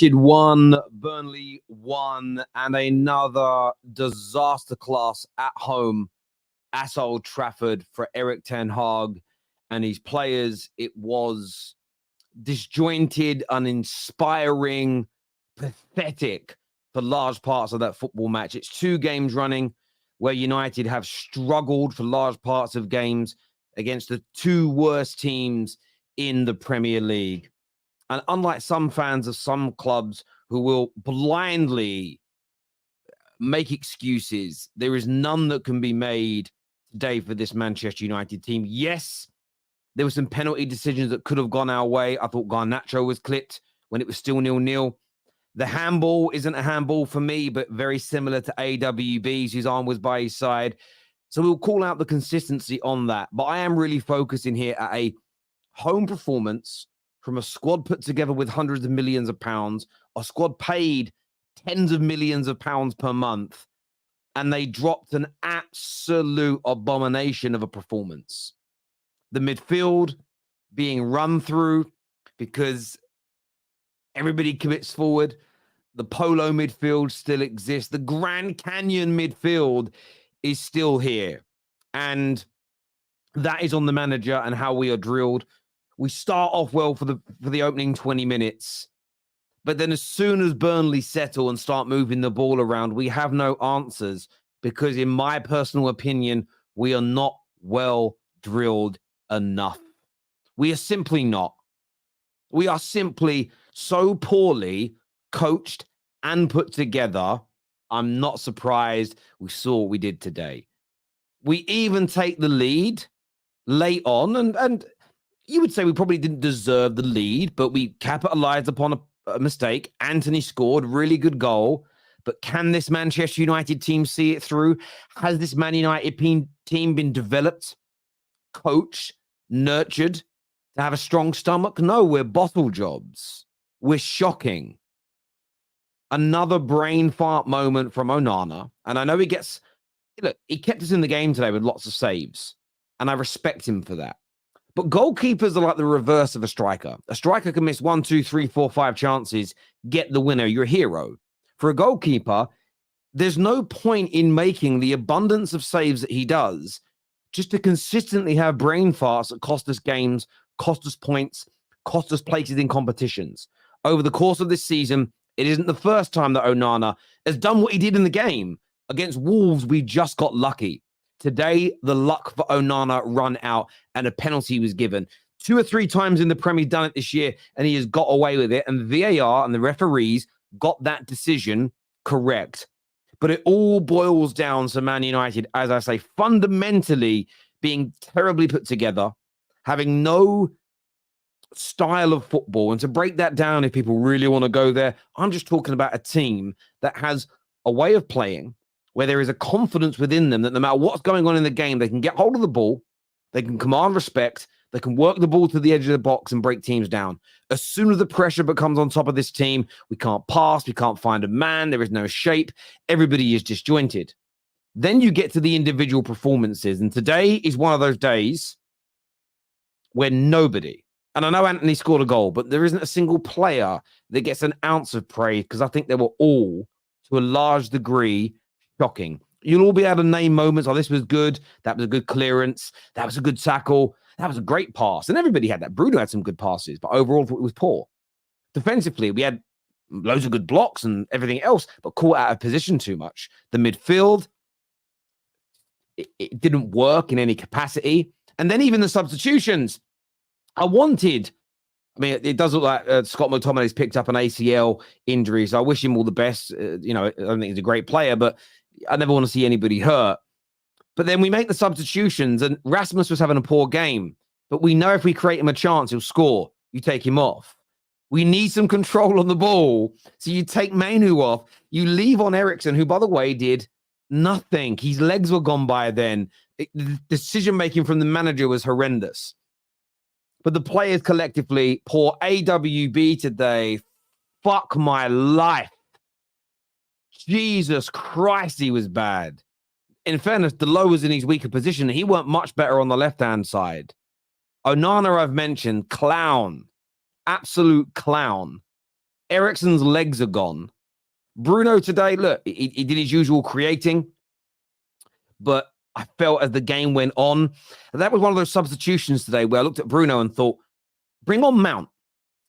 United 1, Burnley 1, and another disaster class at home at Old Trafford for Erik ten Hag and his players. It was disjointed, uninspiring, pathetic for large parts of that football match. It's 2 games running where United have struggled for large parts of games against the 2 worst teams in the Premier League. And unlike some fans of some clubs who will blindly make excuses, there is none that can be made today for this Manchester United team. Yes, there were some penalty decisions that could have gone our way. I thought Garnacho was clipped when it was still 0-0. The handball isn't a handball for me, but very similar to AWB's, whose arm was by his side. So we'll call out the consistency on that. But I am really focusing here at a home performance from a squad put together with hundreds of millions of pounds, a squad paid tens of millions of pounds per month, and they dropped an absolute abomination of a performance. The midfield being run through because everybody commits forward. The Polo midfield still exists. The Grand Canyon midfield is still here. And that is on the manager and how we are drilled. We start off well for the opening 20 minutes. But then as soon as Burnley settle and start moving the ball around, we have no answers because, in my personal opinion, we are not well drilled enough. We are simply not. We are simply so poorly coached and put together. I'm not surprised we saw what we did today. We even take the lead late on, and you would say we probably didn't deserve the lead, but we capitalized upon a mistake. Anthony scored, really good goal. But can this Manchester United team see it through? Has this Man United team been developed, coached, nurtured to have a strong stomach? No, we're bottle jobs. We're shocking. Another brain fart moment from Onana. And I know he kept us in the game today with lots of saves. And I respect him for that. But goalkeepers are like the reverse of a striker. A striker can miss 1, 2, 3, 4, 5 chances, get the winner. You're a hero. For a goalkeeper, there's no point in making the abundance of saves that he does just to consistently have brain farts that cost us games, cost us points, cost us places in competitions. Over the course of this season, it isn't the first time that Onana has done what he did in the game. Against Wolves, we just got lucky. Today, the luck for Onana run out and a penalty was given. 2 or 3 times in the Premier done it this year, and he has got away with it. And VAR and the referees got that decision correct. But it all boils down to Man United, as I say, fundamentally being terribly put together, having no style of football. And to break that down, if people really want to go there, I'm just talking about a team that has a way of playing where there is a confidence within them that no matter what's going on in the game, they can get hold of the ball, they can command respect, they can work the ball to the edge of the box and break teams down. As soon as the pressure becomes on top of this team, we can't pass, we can't find a man, there is no shape, everybody is disjointed. Then you get to the individual performances, and today is one of those days where nobody, and I know Anthony scored a goal, but there isn't a single player that gets an ounce of praise because I think they were all, to a large degree, shocking. You'll all be able to name moments. Oh, this was good. That was a good clearance. That was a good tackle. That was a great pass. And everybody had that. Bruno had some good passes, but overall it was poor. Defensively, we had loads of good blocks and everything else, but caught out of position too much. The midfield, it didn't work in any capacity. And then even the substitutions. It does look like Scott McTominay's picked up an ACL injury, so I wish him all the best. I don't think he's a great player, but I never want to see anybody hurt. But then we make the substitutions, and Rasmus was having a poor game. But we know if we create him a chance, he'll score. You take him off. We need some control on the ball. So you take Mainu off. You leave on Eriksen, who, by the way, did nothing. His legs were gone by then. The decision-making from the manager was horrendous. But the players collectively, poor AWB today. Fuck my life. Jesus Christ, he was bad. In fairness, Delo was in his weaker position. He weren't much better on the left-hand side. Onana, I've mentioned, clown. Absolute clown. Eriksen's legs are gone. Bruno today, look, he did his usual creating, but I felt as the game went on, that was one of those substitutions today where I looked at Bruno and thought, bring on Mount.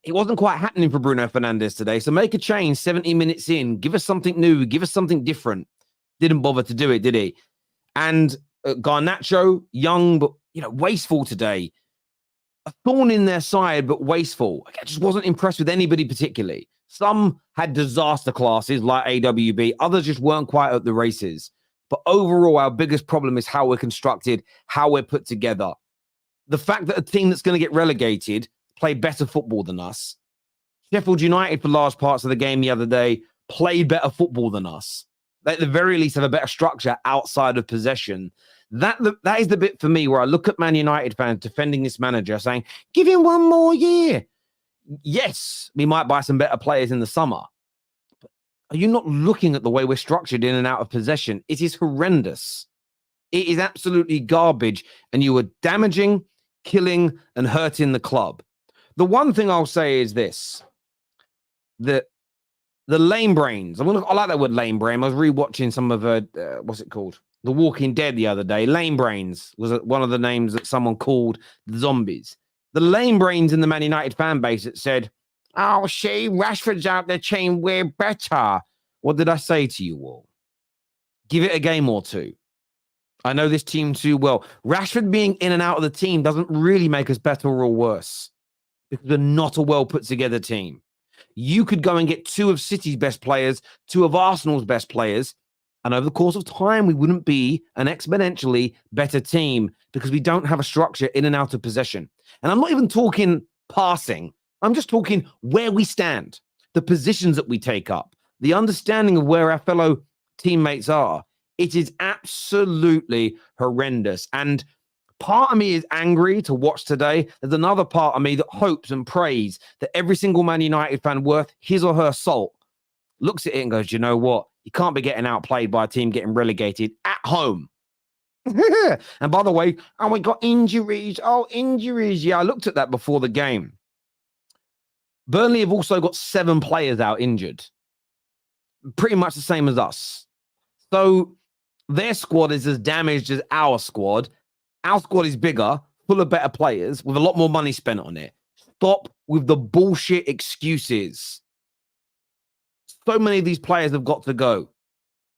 It wasn't quite happening for Bruno Fernandes today, so make a change 70 minutes in. Give us something new. Give us something different. Didn't bother to do it, did he? And Garnacho, young, but, wasteful today. A thorn in their side, but wasteful. I just wasn't impressed with anybody particularly. Some had disaster classes like AWB. Others just weren't quite at the races. But overall, our biggest problem is how we're constructed, how we're put together. The fact that a team that's going to get relegated play better football than us. Sheffield United, for large parts of the game the other day, played better football than us. They, at the very least, have a better structure outside of possession. That is the bit for me where I look at Man United fans defending this manager saying, give him one more year. Yes, we might buy some better players in the summer. But are you not looking at the way we're structured in and out of possession? It is horrendous. It is absolutely garbage. And you are damaging, killing, and hurting the club. The one thing I'll say is this. The lame brains. I like that word lame brain. I was rewatching some of what's it called? The Walking Dead the other day. Lame brains was one of the names that someone called the zombies. The lame brains in the Man United fan base that said, oh, see, Rashford's out there saying we're better. What did I say to you all? Give it a game or two. I know this team too well. Rashford being in and out of the team doesn't really make us better or worse because we're not a well put together team. You could go and get two of City's best players, two of Arsenal's best players, and over the course of time, we wouldn't be an exponentially better team because we don't have a structure in and out of possession. And I'm not even talking passing. I'm just talking where we stand, the positions that we take up, the understanding of where our fellow teammates are. It is absolutely horrendous. And part of me is angry to watch today. There's another part of me that hopes and prays that every single Man United fan worth his or her salt looks at it and goes, you know what? You can't be getting outplayed by a team getting relegated at home. And by the way, we got injuries. Oh, injuries. Yeah, I looked at that before the game. Burnley have also got 7 players out injured. Pretty much the same as us. So their squad is as damaged as our squad. Our squad is bigger, full of better players, with a lot more money spent on it. Stop with the bullshit excuses. So many of these players have got to go.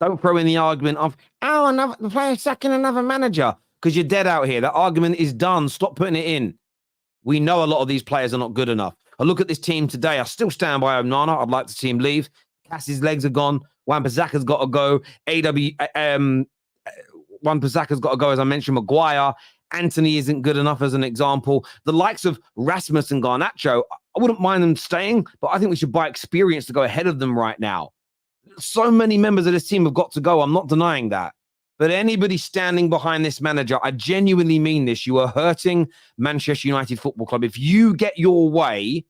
Don't throw in the argument of, the player's sacking another manager, because you're dead out here. That argument is done. Stop putting it in. We know a lot of these players are not good enough. I look at this team today. I still stand by Onana. I'd like to see him leave. Cassie's legs are gone. Wan-Bissaka's got to go. Wan-Bissaka's got to go, as I mentioned. Maguire. Anthony isn't good enough as an example. The likes of Rasmus and Garnacho, I wouldn't mind them staying, but I think we should buy experience to go ahead of them right now. So many members of this team have got to go. I'm not denying that. But anybody standing behind this manager, I genuinely mean this. You are hurting Manchester United Football Club. If you get your way,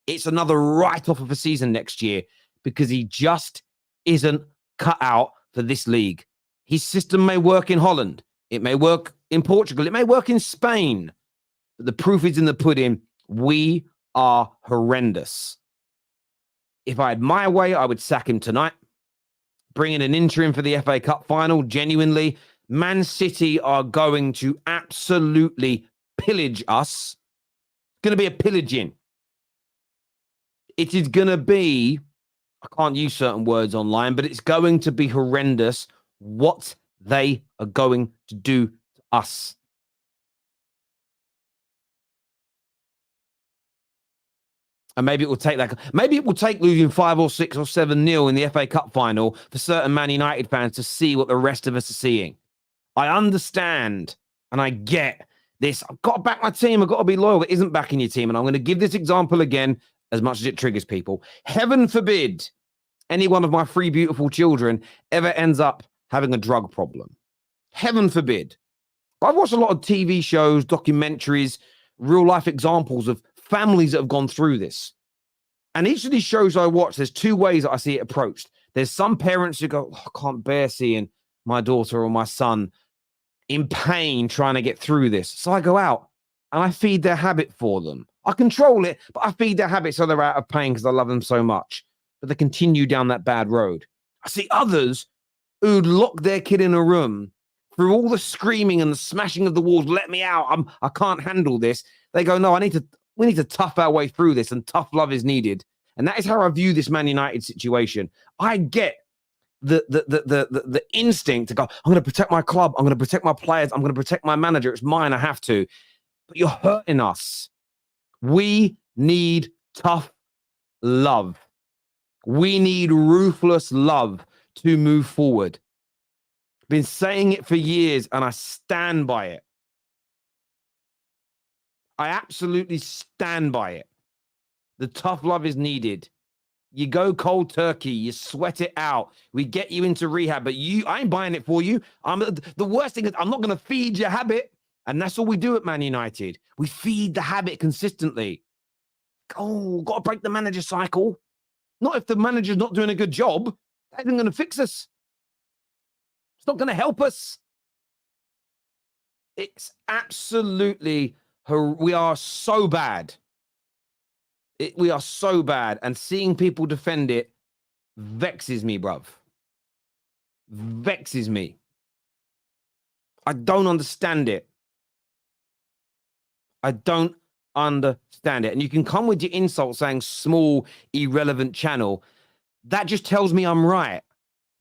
it's another write-off of a season next year because he just isn't cut out for this league. His system may work in Holland. It may work in Portugal. It may work in Spain. But the proof is in the pudding. We are horrendous. If I had my way, I would sack him tonight. Bring in an interim for the FA Cup final. Genuinely, Man City are going to absolutely pillage us. It's going to be a pillaging. It is going to be, I can't use certain words online, but it's going to be horrendous what they are going to do to us. And maybe it will take that. Maybe it will take losing 5 or 6 or 7-0 in the FA Cup final for certain Man United fans to see what the rest of us are seeing. I understand and I get this. I've got to back my team. I've got to be loyal. It isn't backing your team. And I'm going to give this example again as much as it triggers people. Heaven forbid any one of my 3 beautiful children ever ends up having a drug problem. Heaven forbid. I've watched a lot of TV shows, documentaries, real life examples of families that have gone through this. And each of these shows I watch, there's 2 ways that I see it approached. There's some parents who go, I can't bear seeing my daughter or my son in pain trying to get through this. So I go out and I feed their habit for them. I control it, but I feed their habits so they're out of pain because I love them so much. But they continue down that bad road. I see others who'd lock their kid in a room through all the screaming and the smashing of the walls. Let me out. I can't handle this. They go, no, we need to tough our way through this, and tough love is needed. And that is how I view this Man United situation. I get the instinct to go, I'm going to protect my club. I'm going to protect my players. I'm going to protect my manager. It's mine. I have to. But you're hurting us. We need tough love. We need ruthless love to move forward. Been saying it for years, and I stand by it. I absolutely stand by it. The tough love is needed. You go cold turkey, you sweat it out. We get you into rehab, but I ain't buying it for you. The worst thing is I'm not going to feed your habit. And that's all we do at Man United. We feed the habit consistently. Oh, got to break the manager cycle. Not if the manager's not doing a good job. That isn't going to fix us. It's not going to help us. It's absolutely, we are so bad. We are so bad. And seeing people defend it vexes me, bruv. Vexes me. I don't understand it. I don't understand it. And you can come with your insult saying small, irrelevant channel. That just tells me I'm right.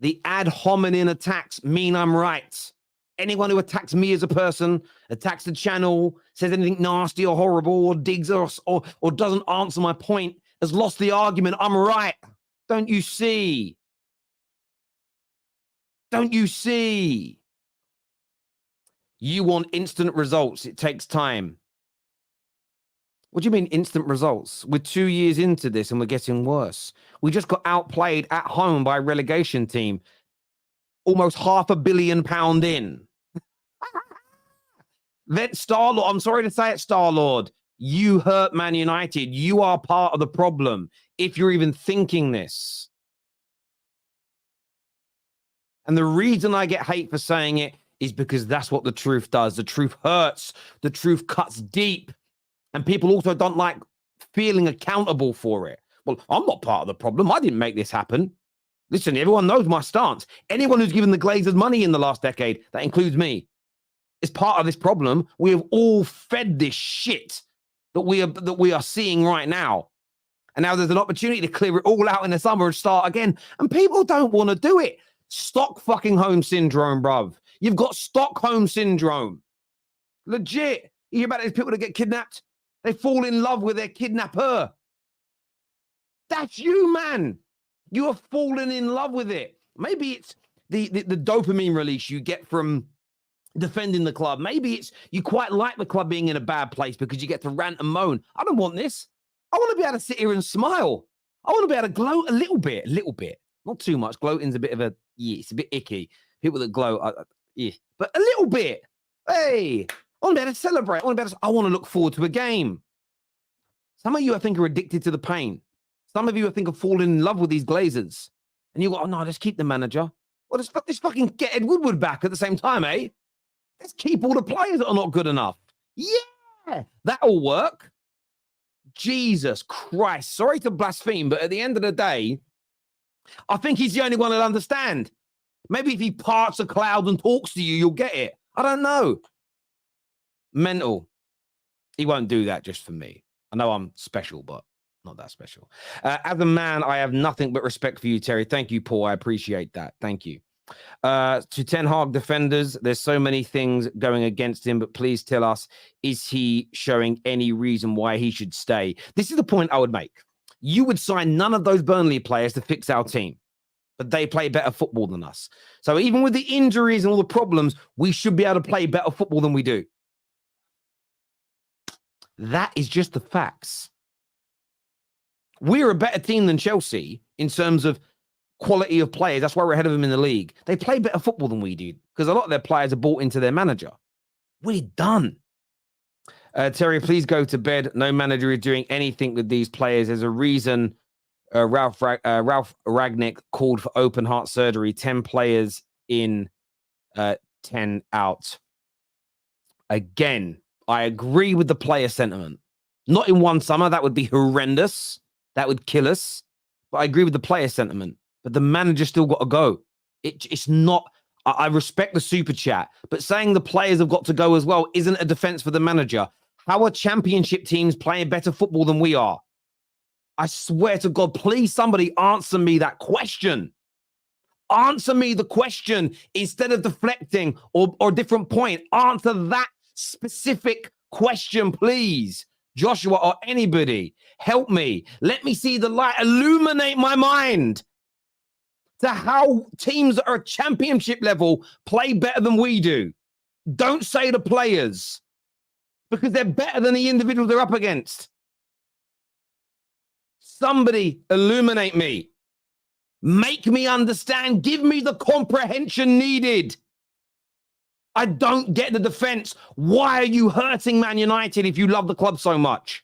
The ad hominem attacks mean I'm right. Anyone who attacks me as a person, attacks the channel, says anything nasty or horrible, or digs us, or doesn't answer my point, has lost the argument. I'm right. Don't you see? Don't you see? You want instant results. It takes time. What do you mean instant results? We're 2 years into this and we're getting worse. We just got outplayed at home by a relegation team. Almost £500 million in. Then Star-Lord, I'm sorry to say it, Star-Lord, you hurt Man United. You are part of the problem if you're even thinking this. And the reason I get hate for saying it is because that's what the truth does. The truth hurts. The truth cuts deep. And people also don't like feeling accountable for it. Well, I'm not part of the problem. I didn't make this happen. Listen, everyone knows my stance. Anyone who's given the Glazers money in the last decade, that includes me, is part of this problem. We have all fed this shit that we are seeing right now. And now there's an opportunity to clear it all out in the summer and start again. And people don't want to do it. Stockholm syndrome, bruv. You've got Stockholm syndrome. Legit. You hear about these people that get kidnapped? They fall in love with their kidnapper. That's you, man. You have fallen in love with it. Maybe it's the dopamine release you get from defending the club. Maybe it's you quite like the club being in a bad place because you get to rant and moan. I don't want this. I want to be able to sit here and smile. I want to be able to gloat a little bit. Not too much. Gloating's a bit of it's a bit icky. People that gloat, but a little bit. Hey, I want to be able to celebrate. I want to look forward to a game. Some of you, I think, are addicted to the pain. Some of you, I think, have fallen in love with these Glazers. And you go, oh, no, let's keep the manager. Well, let's fucking get Ed Woodward back at the same time, eh? Let's keep all the players that are not good enough. Yeah, that'll work. Jesus Christ. Sorry to blaspheme, but at the end of the day, I think he's the only one that'll understand. Maybe if he parts a cloud and talks to you, you'll get it. I don't know. Mental. He won't do that just for me. I know I'm special, but not that special. As a man, I have nothing but respect for you, Terry. Thank you, Paul. I appreciate that. Thank you. To Ten Hag defenders, there's so many things going against him, but please tell us, is he showing any reason why he should stay? This is the point I would make. You would sign none of those Burnley players to fix our team, but they play better football than us. So even with the injuries and all the problems, we should be able to play better football than we do. That is just the facts. We're a better team than Chelsea in terms of quality of players. That's why we're ahead of them in the league. They play better football than we do because a lot of their players are bought into their manager. We're done. Terry, please go to bed. No manager is doing anything with these players. There's a reason Ralph Ragnick called for open heart surgery. 10 players in, 10 out. Again, I agree with the player sentiment. Not in one summer. That would be horrendous. That would kill us. But I agree with the player sentiment. But the manager still got to go. It's not. I respect the super chat, but saying the players have got to go as well isn't a defense for the manager. How are championship teams playing better football than we are? I swear to God, please somebody answer me that question. Answer me the question instead of deflecting or a different point. Answer that specific question, please. Joshua or anybody, help me. Let me see the light. Illuminate my mind to how teams that are championship level play better than we do. Don't say the players, because they're better than the individuals they're up against. Somebody illuminate me. Make me understand. Give me the comprehension needed. I don't get the defense. Why are you hurting Man United if you love the club so much?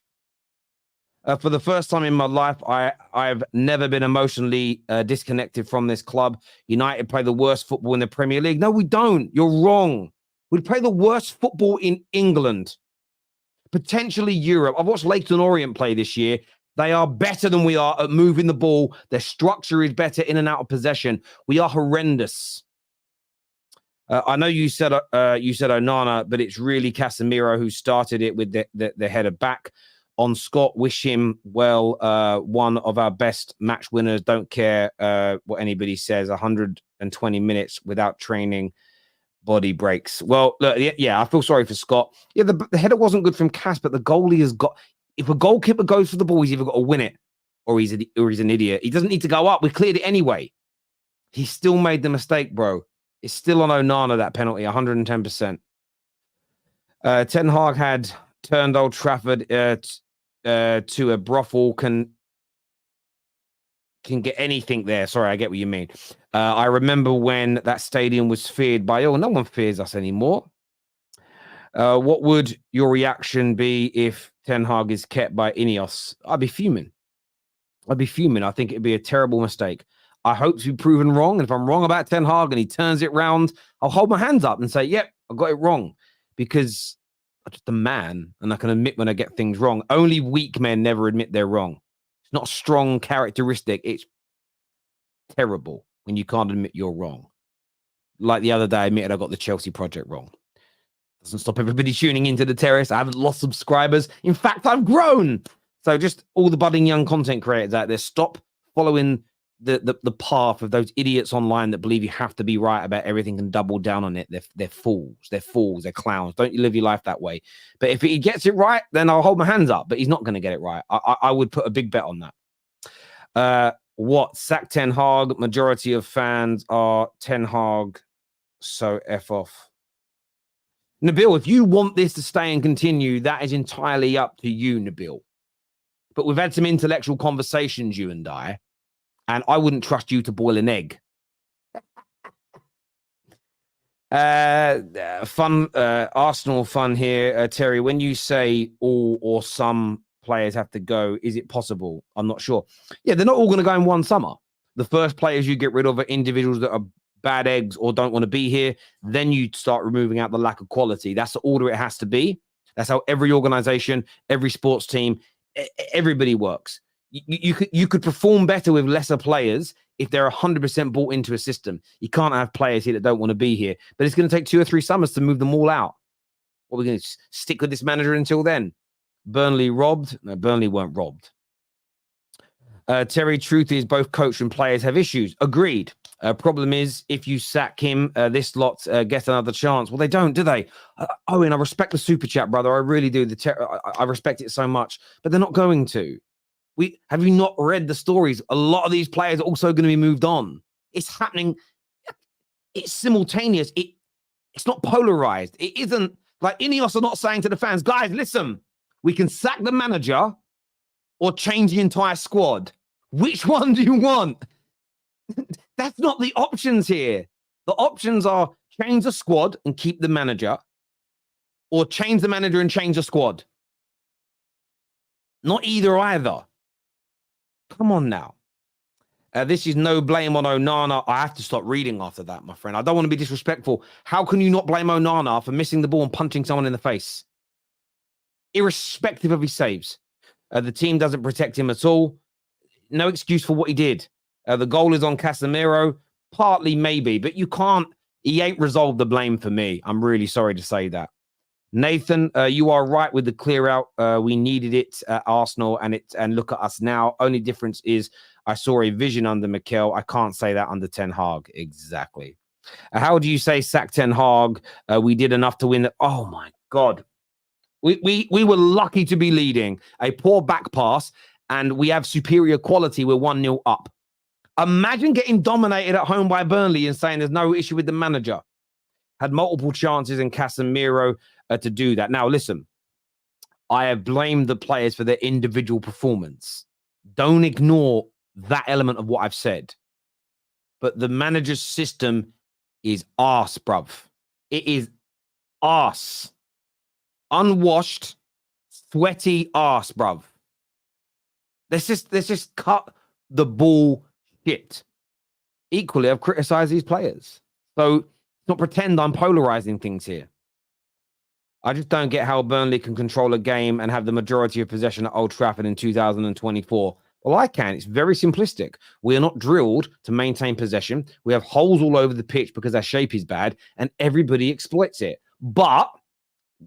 For the first time in my life, I've never been emotionally disconnected from this club. United play the worst football in the Premier League. No, we don't. You're wrong. We play the worst football in England, potentially Europe. I've watched Leyton Orient play this year. They are better than we are at moving the ball. Their structure is better in and out of possession. We are horrendous. I know you said Onana, but it's really Casemiro who started it with the header back on Scott. Wish him well. One of our best match winners. Don't care what anybody says. 120 minutes without training. Body breaks. Well, look, yeah, I feel sorry for Scott. Yeah, the header wasn't good from Cass, but the goalie has got. If a goalkeeper goes for the ball, he's either got to win it or he's an idiot. He doesn't need to go up. We cleared it anyway. He still made the mistake, bro. It's still on Onana, that penalty, 110%. Ten Hag had turned Old Trafford to a brothel. Can get anything there. Sorry, I get what you mean. I remember when that stadium was feared by, no one fears us anymore. What would your reaction be if Ten Hag is kept by Ineos? I'd be fuming. I think it'd be a terrible mistake. I hope to be proven wrong. And if I'm wrong about Ten Hag and he turns it round, I'll hold my hands up and say, yep, I got it wrong. Because I'm just a man and I can admit when I get things wrong. Only weak men never admit they're wrong. It's not a strong characteristic. It's terrible when you can't admit you're wrong. Like the other day, I admitted I got the Chelsea project wrong. Doesn't stop everybody tuning into the terrace. I haven't lost subscribers. In fact, I've grown. So just all the budding young content creators out there, stop following the path of those idiots online that believe you have to be right about everything and double down on it. They're fools. They're clowns. Don't you live your life that way. But if he gets it right, then I'll hold my hands up. But he's not going to get it right. I would put a big bet on that. What? Sack Ten Hag. Majority of fans are Ten Hag. So F off. Nabil, if you want this to stay and continue, that is entirely up to you, Nabil. But we've had some intellectual conversations, you and I wouldn't trust you to boil an egg. Arsenal fun here. Terry, when you say all or some players have to go, is it possible? I'm not sure. Yeah, they're not all going to go in one summer. The first players you get rid of are individuals that are bad eggs or don't want to be here. Then you start removing out the lack of quality. That's the order it has to be. That's how every organization, every sports team, everybody works. You could perform better with lesser players if they're 100% bought into a system. You can't have players here that don't want to be here. But it's going to take 2 or 3 summers to move them all out. What, we're going to stick with this manager until then? Burnley robbed? No, Burnley weren't robbed. Terry, truth is both coach and players have issues. Agreed. Problem is, if you sack him, this lot get another chance. Well, they don't, do they? Owen, I respect the super chat, brother. I really do. I respect it so much. But they're not going to. Have you not read the stories? A lot of these players are also going to be moved on. It's happening. It's simultaneous. It's not polarized. It isn't like Ineos are not saying to the fans, guys, listen, we can sack the manager or change the entire squad. Which one do you want? That's not the options here. The options are change the squad and keep the manager, or change the manager and change the squad. Not either. Come on now. This is no blame on Onana. I have to stop reading after that, my friend. I don't want to be disrespectful. How can you not blame Onana for missing the ball and punching someone in the face? irrespective of his saves. The team doesn't protect him at all. No excuse for what he did. The goal is on Casemiro, partly maybe, but you can't. He ain't resolved the blame for me. I'm really sorry to say that. Nathan, you are right with the clear out. We needed it at Arsenal, and look at us now. Only difference is I saw a vision under Mikel. I can't say that under Ten Hag. Exactly. How do you say sack Ten Hag? We did enough to win. Oh my God. We were lucky to be leading. A poor back pass, and we have superior quality. We're 1-0 up. Imagine getting dominated at home by Burnley and saying there's no issue with the manager. Had multiple chances in Casemiro to do that. Now, listen, I have blamed the players for their individual performance. Don't ignore that element of what I've said. But the manager's system is arse, bruv. It is arse. Unwashed, sweaty arse, bruv. Let's just cut the ball shit. Equally, I've criticized these players. So not pretend I'm polarizing things here. I just don't get how Burnley can control a game and have the majority of possession at Old Trafford in 2024. Well, I can. It's very simplistic. We are not drilled to maintain possession. We have holes all over the pitch because our shape is bad, and everybody exploits it. But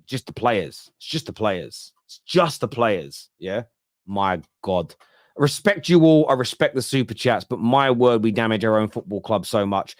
just the players. It's just the players. It's just the players. Yeah? My God. I respect you all. I respect the super chats, but my word, we damage our own football club so much.